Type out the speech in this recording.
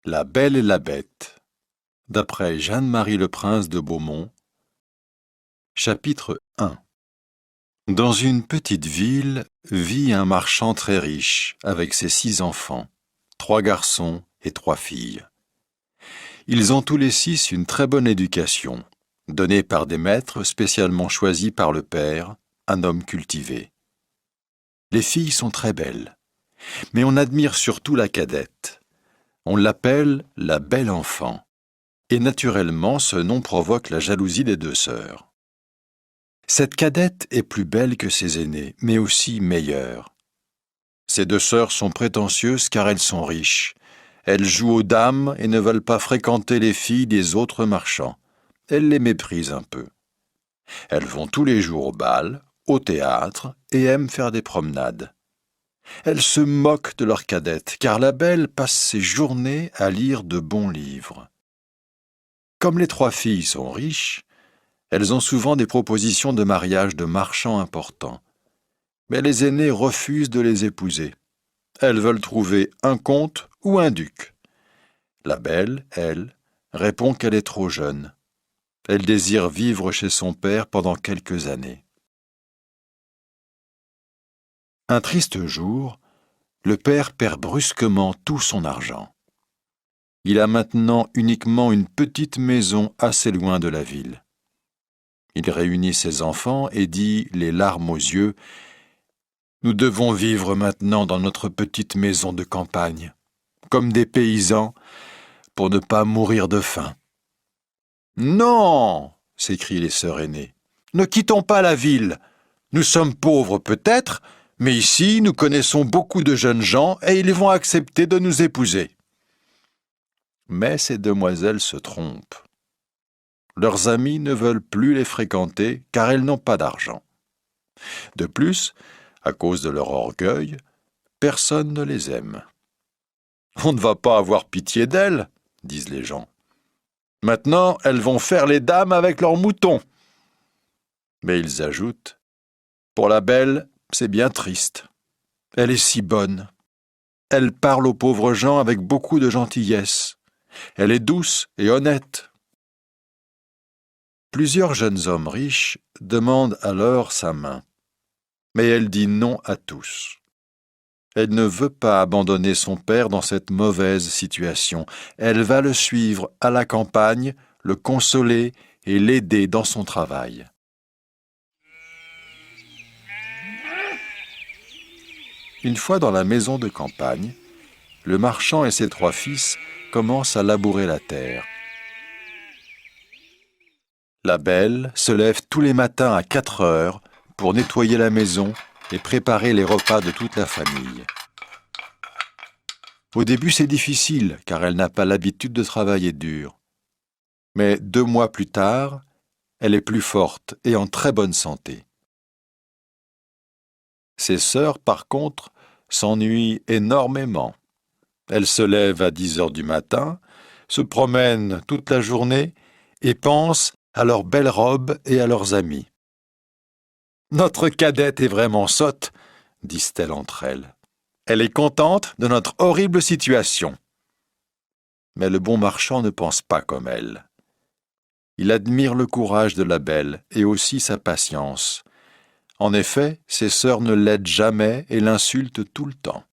La Belle et la Bête, d'après Jeanne-Marie Le Prince de Beaumont. Chapitre 1. Dans une petite ville vit un marchand très riche avec ses 6 enfants, 3 garçons et 3 filles. Ils ont tous les 6 une très bonne éducation, donnée par des maîtres spécialement choisis par le père, un homme cultivé. Les filles sont très belles, mais on admire surtout la cadette. On l'appelle la belle enfant, et naturellement ce nom provoque la jalousie des 2 sœurs. Cette cadette est plus belle que ses aînées, mais aussi meilleure. Ces 2 sœurs sont prétentieuses car elles sont riches. Elles jouent aux dames et ne veulent pas fréquenter les filles des autres marchands. Elles les méprisent un peu. Elles vont tous les jours au bal, au théâtre et aiment faire des promenades. Elles se moquent de leur cadette, car la belle passe ses journées à lire de bons livres. Comme les 3 filles sont riches, elles ont souvent des propositions de mariage de marchands importants. Mais les aînées refusent de les épouser. Elles veulent trouver un comte ou un duc. La belle, elle, répond qu'elle est trop jeune. Elle désire vivre chez son père pendant quelques années. Un triste jour, le père perd brusquement tout son argent. Il a maintenant uniquement une petite maison assez loin de la ville. Il réunit ses enfants et dit, les larmes aux yeux, « Nous devons vivre maintenant dans notre petite maison de campagne, comme des paysans, pour ne pas mourir de faim. »« Non !» s'écrient les sœurs aînées. « Ne quittons pas la ville. Nous sommes pauvres peut-être, mais ici nous connaissons beaucoup de jeunes gens et ils vont accepter de nous épouser. » Mais ces demoiselles se trompent. Leurs amis ne veulent plus les fréquenter car elles n'ont pas d'argent. De plus, à cause de leur orgueil, personne ne les aime. « On ne va pas avoir pitié d'elles, » disent les gens. « Maintenant, elles vont faire les dames avec leurs moutons. » Mais ils ajoutent, « Pour la belle, c'est bien triste. Elle est si bonne. Elle parle aux pauvres gens avec beaucoup de gentillesse. Elle est douce et honnête. » Plusieurs jeunes hommes riches demandent alors sa main, mais elle dit non à tous. Elle ne veut pas abandonner son père dans cette mauvaise situation. Elle va le suivre à la campagne, le consoler et l'aider dans son travail. Une fois dans la maison de campagne, le marchand et ses 3 fils commencent à labourer la terre. La belle se lève tous les matins à 4 heures pour nettoyer la maison et préparer les repas de toute la famille. Au début, c'est difficile car elle n'a pas l'habitude de travailler dur. Mais 2 mois plus tard, elle est plus forte et en très bonne santé. Ses sœurs, par contre, s'ennuient énormément. Elles se lèvent à 10 heures du matin, se promènent toute la journée et pensent à leurs belles robes et à leurs amis. « Notre cadette est vraiment sotte, » disent-elles entre elles. « Elle est contente de notre horrible situation. » Mais le bon marchand ne pense pas comme elle. Il admire le courage de la belle et aussi sa patience. En effet, ses sœurs ne l'aident jamais et l'insultent tout le temps.